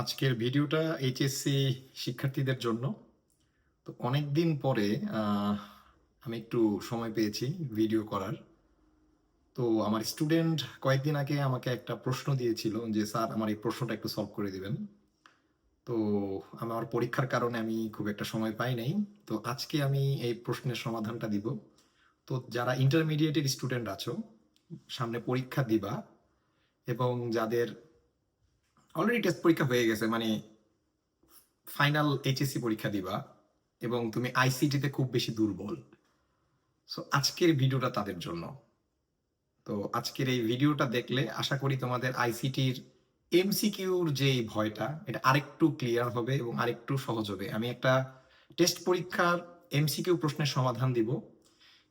আজকের ভিডিওটা এইচএসসি শিক্ষার্থীদের জন্য। তো অনেকদিন পরে আমি একটু সময় পেয়েছি ভিডিও করার। তো আমার স্টুডেন্ট কয়েকদিন আগে আমাকে একটা প্রশ্ন দিয়েছিল যে স্যার আমার এই প্রশ্নটা একটু সলভ করে দিবেন। তো আমার পরীক্ষার কারণে আমি খুব একটা সময় পাই নাই। তো আজকে আমি এই প্রশ্নের সমাধানটা দিব। তো যারা ইন্টারমিডিয়েটের স্টুডেন্ট আছো, সামনে পরীক্ষা দিবা এবং যাদের অলরেডি টেস্ট পরীক্ষা হয়ে গেছে, মানে ফাইনাল এইচএসসি পরীক্ষা দিবা এবং তুমি আইসিটিতে খুব বেশি দুর্বল, সো আজকের ভিডিওটা তাদের জন্য। তো আজকের এই ভিডিওটা দেখলে আশা করি তোমাদের আইসিটির এমসিকিউর যে ভয়টা এটা আরেকটু ক্লিয়ার হবে এবং আরেকটু সহজ হবে। আমি একটা টেস্ট পরীক্ষার এমসিকিউ প্রশ্নের সমাধান দিব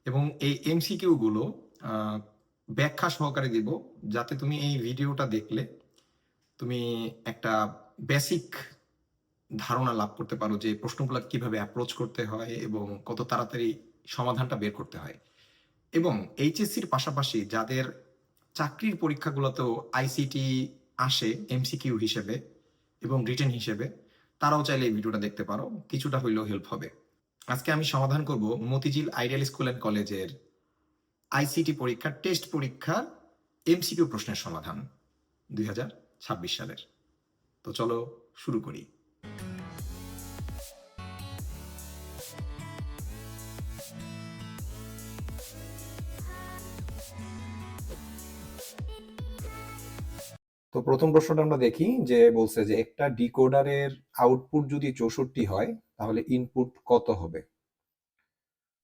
এবং এই এমসিকিউ গুলো ব্যাখ্যা সহকারে দিব, যাতে তুমি এই ভিডিওটা দেখলে তুমি একটা বেসিক ধারণা লাভ করতে পারো যে প্রশ্নগুলো কিভাবে অ্যাপ্রোচ করতে হয় এবং কত তাড়াতাড়ি সমাধানটা বের করতে হয়। এবং এইচএসসির পাশাপাশি যাদের চাকরির পরীক্ষাগুলোতেও আইসিটি আসে এমসিকিউ হিসেবে এবং রিটেন হিসেবে, তারাও চাইলে এই ভিডিওটা দেখতে পারো, কিছুটা হইলেও হেল্প হবে। আজকে আমি সমাধান করব মতিঝিল আইডিয়াল স্কুল অ্যান্ড কলেজের আইসিটি পরীক্ষার টেস্ট পরীক্ষার এমসিকিউ প্রশ্নের সমাধান 2026 সালের। তো চলো শুরু করি। তো প্রথম প্রশ্নটা আমরা দেখি, যে বলছে যে একটা ডিকোডারের আউটপুট যদি 64 হয় তাহলে ইনপুট কত হবে।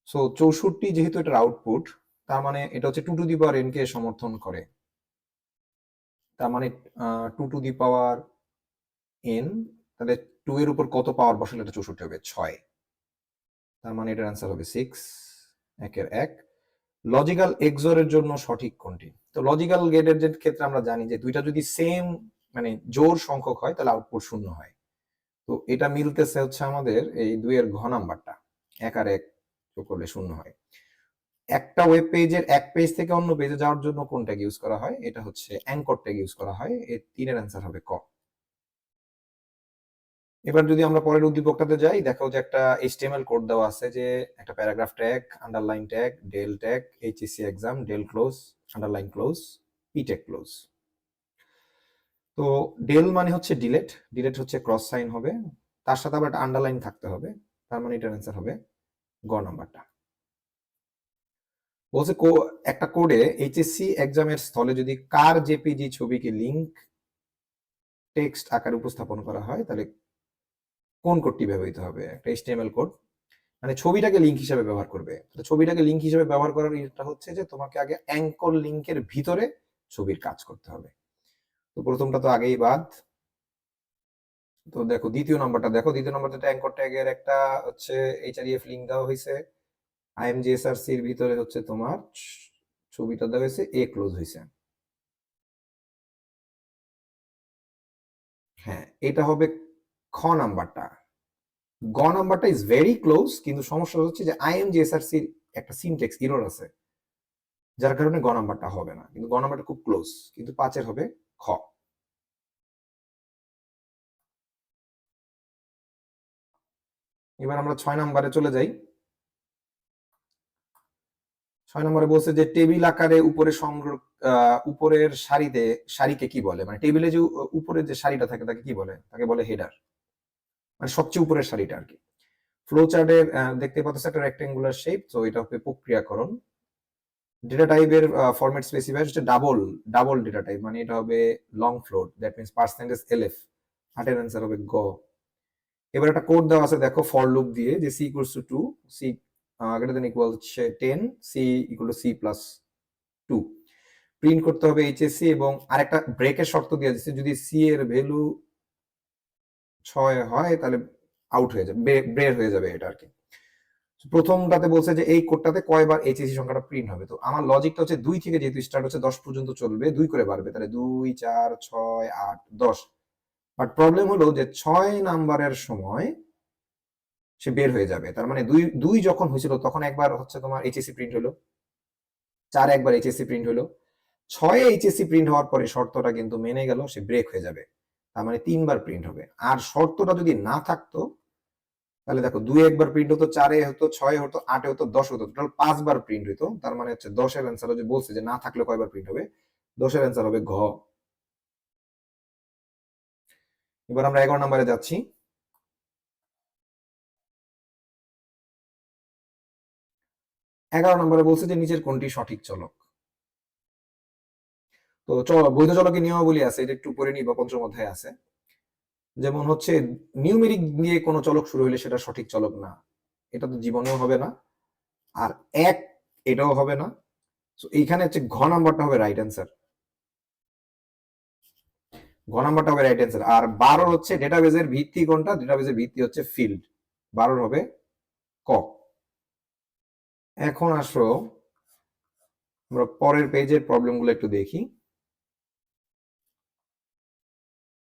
সো 64 যেহেতু এটার আউটপুট, তার মানে এটা হচ্ছে 2 to the power N K সমর্থন করে। তার মানে 2 টু দি পাওয়ার এন, তাহলে 2 এর উপর কত পাওয়ার বসালে এটা 64 হবে? 6। তার মানে এটার অ্যান্সার হবে 6, একের এক। লজিক্যাল এক্সর এর জন্য সঠিক কোনটি? তো লজিক্যাল গেটের যে ক্ষেত্রে আমরা জানি যে দুইটা যদি সেম মানে জোড় সংখ্যক হয় তাহলে আউটপুট 0 হয়। তো এটা মিলতেছে হচ্ছে আমাদের এই 2 এর ঘ নাম্বারটা, 1 আর 1 যোগ করলে 0 হয়। একটা ওয়েব পেজের এক পেজ থেকে অন্য পেজে যাওয়ার জন্য কোন ট্যাগ ইউজ করা হয়? এটা হচ্ছে অ্যাঙ্কর ট্যাগ ইউজ করা হয়। এই 3 এর অ্যান্সার হবে ক। এবার যদি আমরা পরের উদ্দীপকটাতে যাই, দেখো যে একটা এইচটিএমএল কোড দেওয়া আছে, যে একটা paragraph tag, underline tag, del tag, HSC exam, del close, underline close, P tag close. তো ডেল মানে হচ্ছে ডিলেট, ডিলেট হচ্ছে ক্রস সাইন হবে, তার সাথে আবার একটা আন্ডারলাইন থাকতে হবে, তার মানে এটার অ্যান্সার হবে গ নাম্বারটা। বলছে একটা কোডে এইচএসসি এক্সামের স্থলে যদি কার জেপিজি ছবিকে লিংক টেক্সট আকারে উপস্থাপন করা হয় তাহলে কোন কোডটি ব্যবহৃত হবে? একটা এইচটিএমএল কোড, মানে ছবিটাকে লিংক হিসেবে ব্যবহার করবে। তো ছবিটাকে লিংক হিসেবে ব্যবহার করার এটা হচ্ছে যে তোমাকে আগে অ্যাঙ্কর লিংকের ভিতরে ছবির কাজ করতে হবে। তো প্রথমটা তো আগেই বাদ। তো দেখো দ্বিতীয় নাম্বারটা, দেখো দ্বিতীয় নাম্বারটা অ্যাঙ্কর ট্যাগের একটা হচ্ছে এইচআরইএফ লিংক দেওয়া হয়েছে, আইএমজিএসআরসি এর ভিতরে হচ্ছে তোমার ছবিটা দেওয়া হয়েছে, এ ক্লোজ হয়েছে। হ্যাঁ, এটা হবে খ নাম্বারটা। গ নাম্বারটা ইজ ভেরি ক্লোজ, কিন্তু সমস্যা হচ্ছে যে আইএমজিএসআরসির একটা সিনট্যাক্স এরর আছে, যার কারণে গ নাম্বারটা হবে না। কিন্তু গ নাম্বারটা খুব ক্লোজ, কিন্তু 5-এর হবে খ। এবার আমরা 6 নাম্বারে চলে যাই। 6 নম্বরে বলছে যে টেবিল আকারে উপরে উপরের সারিকে কি বলে? মানে টেবিলে যে উপরে যে সারিটা থাকে তাকে কি বলে? তাকে বলে হেডার, মানে সবচেয়ে উপরের সারিটা আর কি। ফ্লো চার্টের দেখতে পাচ্ছ একটা রেক্টেঙ্গুলার শেপ, তো এটা হবে প্রক্রিয়াকরণ। ডেটা টাইপের ফরম্যাট স্পেসিফায়ার হচ্ছে ডাবল ডেটা টাইপ, মানে এটা হবে long float, that means percentage LF. 8-এর অ্যান্সার হবে গ। এবার একটা কোড দেওয়া আছে দেখো ফর লুপ দিয়ে, যে C equals to 2, C greater than equal 10, C equal to C plus 2 print করতে হবে এইচএসসি, এবং আরেকটা ব্রেকের শর্ত দিয়ে দিচ্ছে, যদি সি এর ভ্যালু 6 হয় তাহলে আউট হয়ে যাবে, ব্রের হয়ে যাবে এটা আর কি। প্রথমটাতে বলছে যে এই কোডটাতে কয়বার এইচএসসি সংখ্যাটা প্রিন্ট হবে। তো আমার লজিকটা হচ্ছে 2 থেকে যেহেতু স্টার্ট হচ্ছে 10 পর্যন্ত চলবে, 2 করে বাড়বে, তাহলে 2, 4, 6, 8, 10। বাট প্রবলেম হলো যে 6 নাম্বারের সময় সে বের হয়ে যাবে, তার মানে 2 যখন হয়েছিল তখন একবার হচ্ছে তোমার এইচএসসি প্রিন্ট হলো, 4 একবার এইচএসসি প্রিন্ট হলো, 6 এইচএসসি প্রিন্ট হওয়ার পরে শর্তটা কিন্তু মেনে গেল, সে ব্রেক হয়ে যাবে। তার মানে 3 বার প্রিন্ট হবে। আর শর্তটা যদি না থাকতো তাহলে দেখো 2 একবার প্রিন্ট হতো, 4 হতো, 6 হতো, 8 হতো, 10 হতো, টোটাল 5 বার প্রিন্ট হতো। তার মানে হচ্ছে 10 এর অ্যান্সার যে বলছে যে না থাকলে কয়বার প্রিন্ট হবে, 10 এর অ্যান্সার হবে ঘ। এবার আমরা 11 নম্বরে যাচ্ছি। 11 নম্বরে বলছে যে নিচের কোনটি সঠিক চলক। তো বৈধ চলকের নিয়মাবলী আছে, এটা একটু পড়ে নিবা, পঞ্চম অধ্যায়ে আছে। যেমন হচ্ছে নিউমেরিক দিয়ে কোনো চলক শুরু হলে সেটা সঠিক চলক না, এটা তো জীবনেও হবে না। আর এক, এটাও হবে না। এইখানে হচ্ছে ঘ নাম্বারটা হবে রাইট অ্যান্সার, ঘ নাম্বারটা হবে রাইট অ্যান্সার। আর 12 হচ্ছে ডেটাবেজের ভিত্তি কোনটা, ডেটাবেজের ভিত্তি হচ্ছে ফিল্ড, 12 হবে ক। এখন আসো আমরা পরের পেজের প্রবলেমগুলো একটু দেখি।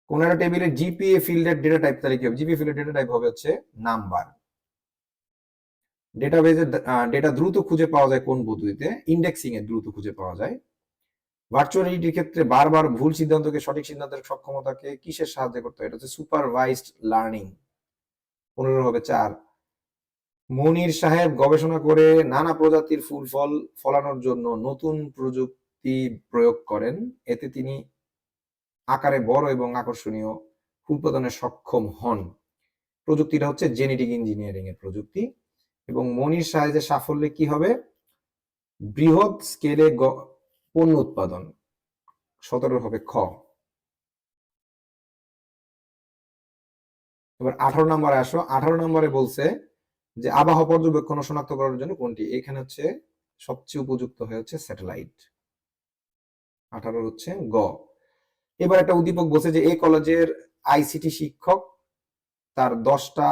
কোন একটা টেবিলের জিপিএ ফিল্ডের ডেটা টাইপ, তাহলে কি হবে, জিপিএ ফিল্ডের ডেটা টাইপ হবে হচ্ছে নাম্বার। ডেটাবেজের ডেটা দ্রুত খুঁজে পাওয়া যায় কোন পদ্ধতিতে, ইন্ডেক্সিং এ দ্রুত খুঁজে পাওয়া যায়। ভার্চুয়ালিটির ক্ষেত্রে বারবার ভুল সিদ্ধান্তকে সঠিক সিদ্ধান্তের সক্ষমতাকে কিসের সাহায্য করতে হয়, এটা হচ্ছে সুপারভাইজড লার্নিং, 15 হবে 4। মনির সাহেব গবেষণা করে নানা প্রজাতির ফুল ফল ফলানোর জন্য নতুন প্রযুক্তি প্রয়োগ করেন, এতে তিনি আকারে বড় এবং আকর্ষণীয় ফুল উৎপাদনে সক্ষম হন। প্রযুক্তিটা হচ্ছে জেনেটিক ইঞ্জিনিয়ারিং এর প্রযুক্তি। এবং মনির সাহেবের সাফল্যে কি হবে, বৃহৎ স্কেলে পণ্য উৎপাদন, 17 হবে খ। এবার 18 নম্বরে আসো। 18 নম্বরে বলছে যে আবহাওয়া পর্যবেক্ষণ ও শনাক্ত করার জন্য কোনটি, এখানে হচ্ছে সবচেয়ে উপযুক্ত হয়ে হচ্ছে স্যাটেলাইট, 18 হচ্ছে গ। এবার একটা উদ্দীপক বলছে যে এই কলেজের আইসিটি শিক্ষক তার 10টা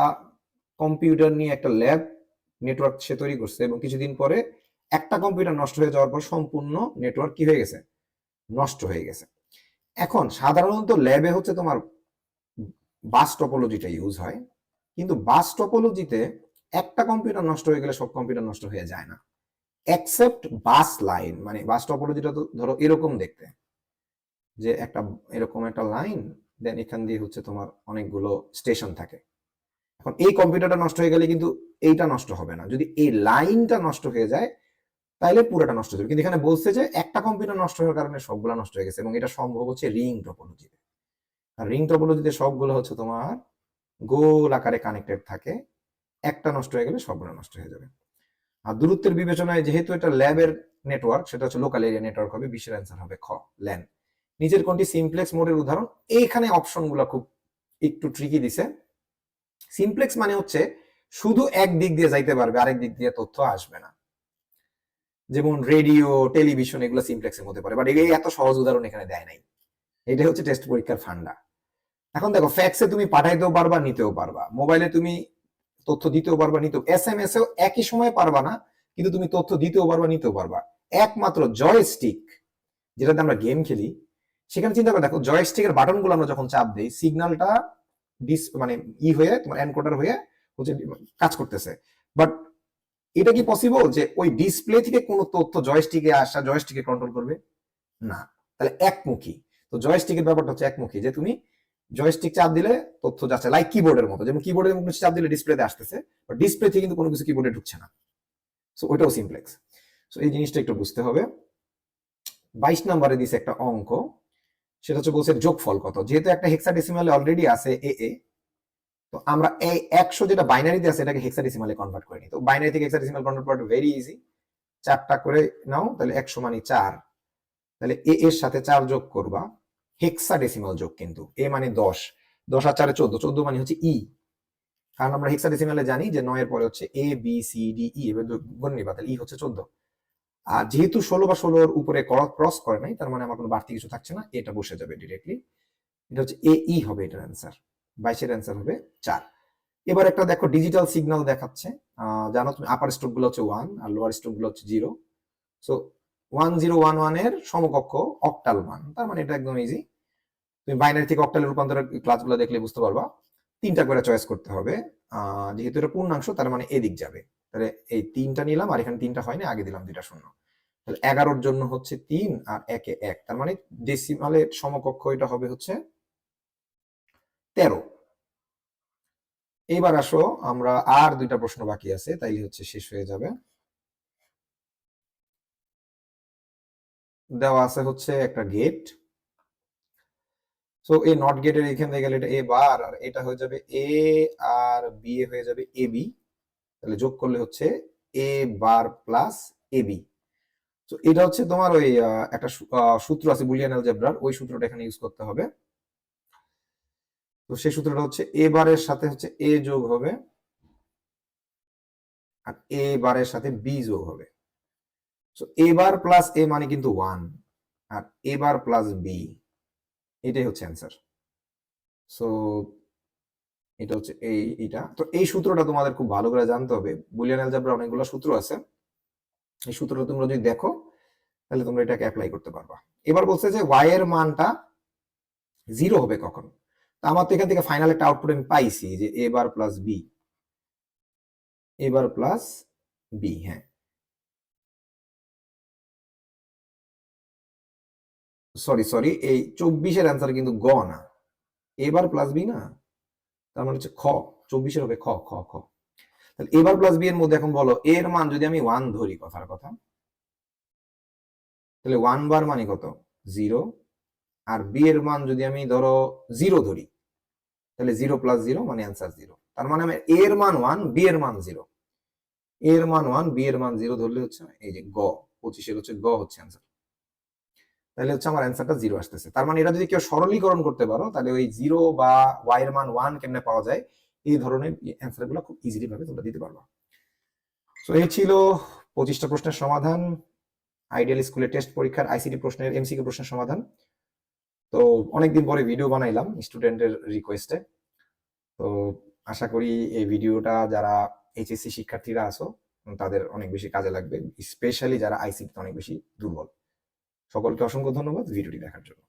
কম্পিউটার নিয়ে একটা ল্যাব নেটওয়ার্ক সে তৈরি করছে, এবং কিছুদিন পরে একটা কম্পিউটার নষ্ট হয়ে যাওয়ার পর সম্পূর্ণ নেটওয়ার্ক কি হয়ে গেছে, নষ্ট হয়ে গেছে। এখন সাধারণত ল্যাবে হচ্ছে তোমার বাস টপোলজিটা ইউজ হয়, কিন্তু বাস টপোলজিতে একটা কম্পিউটার নষ্ট হয়ে গেলে সব কম্পিউটার নষ্ট হয়ে যায় না, এক্সেপ্ট বাস লাইন। মানে বাস টপোলজিটা তো ধরো এরকম দেখতে, যে একটা এরকম একটা লাইন, দেন এখান দিয়ে হচ্ছে তোমার অনেকগুলো স্টেশন থাকে। এখন এই কম্পিউটারটা নষ্ট হয়ে গেলে কিন্তু এইটা নষ্ট হবে না, যদি এই লাইনটা নষ্ট হয়ে যায় তাহলে পুরোটা নষ্ট হয়ে যাবে। কিন্তু এখানে বলছে যে একটা কম্পিউটার নষ্ট হওয়ার কারণে সবগুলো নষ্ট হয়ে গেছে, এবং এটা সম্ভব হচ্ছে রিং টপোলজিতে। আর রিং টপোলজিতে সবগুলো হচ্ছে তোমার গোল আকারে কানেক্টেড থাকে, একটা নষ্ট হয়ে গেলে সবগুলো নষ্ট হয়ে যাবে। আর দূরত্বের বিবেচনায় যেহেতু এটা ল্যাবের নেটওয়ার্ক, সেটা হচ্ছে লোকাল এরিয়া নেটওয়ার্ক হবে, বিশ্বের অ্যান্সার হবে খ, ল্যান। নিচের কোনটি সিমপ্লেক্স মোডের উদাহরণ, এইখানে অপশনগুলো খুব একটু ট্রিকি দিছে। সিমপ্লেক্স মানে হচ্ছে শুধু এক দিক দিয়ে যাইতে পারবে, আরেক দিক দিয়ে তথ্য আসবে না, যেমন রেডিও, টেলিভিশন, এগুলো সিমপ্লেক্সের মধ্যে পড়ে, বাট এই এত সহজ উদাহরণ এখানে দেয় নাই। এটা হচ্ছে টেস্ট পরীক্ষার ফান্ডা। এখন দেখো ফ্যাক্সে তুমি পাঠাইতেও পারবা, নিতেও পারবা, মোবাইলে তুমি তথ্য দিতেও পারবা, নিতেও, এসএমএস এও একই সময় পারবা না, কিন্তু তুমি তথ্য দিতেও পারবা, নিতেও পারবা। একমাত্র জয়স্টিক, যেটাতে আমরা গেম খেলি, সেখানে চিন্তা করে দেখো জয়স্টিকের বাটনগুলো আমরা যখন চাপ দিই, সিগন্যালটা মানে হয়ে তোমার এনকোডার হয়ে হচ্ছে কাজ করতেছে, বাট এটা কি পসিবল যে ওই ডিসপ্লে থেকে কোনো তথ্য জয়স্টিকে আসা জয়স্টিকে কন্ট্রোল করবে না, তাহলে একমুখী। তো জয়স্টিকের ব্যাপারটা হচ্ছে একমুখী, যে তুমি জয়স্টিক চাপ দিলে তথ্য যাচ্ছে, লাইক কিবোর্ডের মতো, যেমন কিবোর্ডে চাপ দিলে ডিসপ্লেতে আসতেছে, বাট ডিসপ্লে থেকে কিন্তু কোনো কিছু কিবোর্ডে ঢুকছে না। সো ওইটাও সিমপ্লেক্স। সো এই জিনিসটা একটু বুঝতে হবে। 22 নম্বরে দিছে একটা অঙ্ক, সেটা হচ্ছে বলছে যোগফল কত। যেহেতু একটা হেক্সাডেসিমালে অলরেডি আছে এ, তো আমরা এই 100 যেটা বাইনারিতে আছে এটাকে হেক্সাডেসিমালে কনভার্ট করে নিই। তো বাইনারি থেকে হেক্সাডেসিমাল কনভার্ট করা ভেরি ইজি, 4টা করে নাও, তাহলে 100 মানে 4, তাহলে এ এর সাথে 4 যোগ করবা, হেক্সাডেসিমাল যোগ, কিন্তু এ মানে 10, 10 আর 4 14, 14 মানে হচ্ছে ই, কারণ আমরা হেক্সাডেসিমালে জানি যে 9 এর পরে হচ্ছে A B C D E, এবার গুণ নিবা, তাহলে ই হচ্ছে 14। আর যেহেতু 16 বা 16 এর উপরে ক্রস করে নাই, তার মানে আমার কোনো বাড়তি কিছু থাকছে না, এটা বসে যাবে ডিরেক্টলি, এটা হচ্ছে এ ই হবে এটার অ্যান্সার, 22 এর অ্যান্সার হবে 4। এবার একটা দেখো ডিজিটাল সিগন্যাল দেখাচ্ছে, জানো তুমি আপার স্ট্রোক গুলো হচ্ছে 1 আর লোয়ার স্ট্রোক গুলো হচ্ছে 0। সো 1011 এর সমকক্ষ অক্টাল মান, তার মানে এটা একদম ইজি, তুমি বাইনারি থেকে অক্টালে রূপান্তরের ক্লাসগুলো দেখলে বুঝতে পারবা। 3টা করে চয়েস করতে হবে, যেহেতু এটা পূর্ণাংশ তার মানে এদিক যাবে, তাহলে এই 3টা নিলাম, আর এখানে 3টা হয়নি, আগে দিলাম 2টা শূন্য, তাহলে 11-র জন্য হচ্ছে 3 আর 1-এ 1, তার মানে ডেসিমালের সমকক্ষ এটা হবে হচ্ছে 13। এইবার আসো আমরা আর 2টা প্রশ্ন বাকি আছে, তাইলে হচ্ছে শেষ হয়ে যাবে। দেওয়া আছে হচ্ছে একটা গেট। সো এই নট গেটের এখান থেকে গেলে এটা এ বার, আর এটা হয়ে যাবে এ, আর বি এ হয়ে যাবে এ বি। তাহলে যোগ করলে হচ্ছে এ বার প্লাস এ বি। তো এটা হচ্ছে তোমার ওই একটা সূত্র আছে বুলিয়ান অ্যালজেব্রার, ওই সূত্রটা এখানে ইউজ করতে হবে। তো সেই সূত্রটা হচ্ছে এ বারের সাথে হচ্ছে এ যোগ হবে, আর এ বারের সাথে বি যোগ হবে। সো এ বার প্লাস এ মানে কিন্তু 1, আর এ বার প্লাস বি, এটাই হচ্ছে অ্যান্সার। সো এটা হচ্ছে এইটা। তো এই সূত্রটা তোমাদের খুব ভালো করে জানতে হবে। বুলিয়ান অ্যালজেব্রা অনেকগুলো সূত্র আছে, এই সূত্রটা তোমরা যদি দেখো তাহলে তোমরা এটাকে অ্যাপ্লাই করতে পারবা। এবার বলছে যে y এর মানটা 0 হবে কখন। তো আমার তো এখান থেকে ফাইনাল একটা আউটপুট আমি পাইছি যে a bar plus b, a bar plus b। হ্যাঁ, সরি, এই 24-এর অ্যান্সার কিন্তু গ না, a বার প্লাস b না, তার মানে হচ্ছে খ। 24-এর হবে খ খ খ। তাহলে a বার প্লাস b এর মধ্যে এখন বলো এর মান যদি আমি 1 ধরি, কথার কথা, তাহলে 1 বার মানে কত? 0। আর b এর মান যদি আমি ধরো 0 ধরি, তাহলে 0 প্লাস 0 মানে অ্যান্সার 0। তার মানে আমি a এর মান 1, b এর মান 0, a এর মান 1, b এর মান 0 ধরলে হচ্ছে এই যে গ, 25-এর হচ্ছে গ হচ্ছে অ্যান্সার। তাহলে হচ্ছে আমার অ্যান্সারটা 0 আসতেছে। তার মানে এটা যদি কেউ সরলীকরণ করতে পারো, তাহলে ওই 0 বা y এর মান 1 কেমনে পাওয়া যায়, এই ধরনের অ্যান্সার গুলো খুব ইজিলি ভাবে তোমরা দিতে পারবা। সো এই ছিল 25টা প্রশ্নের সমাধান, আইডিয়াল স্কুলের টেস্ট পরীক্ষার আইসিটি প্রশ্নের এমসিকিউ প্রশ্নের সমাধান। তো অনেকদিন পরে ভিডিও বানাইলাম স্টুডেন্টের রিকোয়েস্টে। তো আশা করি এই ভিডিওটা যারা এইচএসসি শিক্ষার্থীরা আছো তাদের অনেক বেশি কাজে লাগবে, স্পেশালি যারা আইসিটিতে অনেক বেশি দুর্বল। সকলকে অসংখ্য ধন্যবাদ ভিডিওটি দেখার জন্য।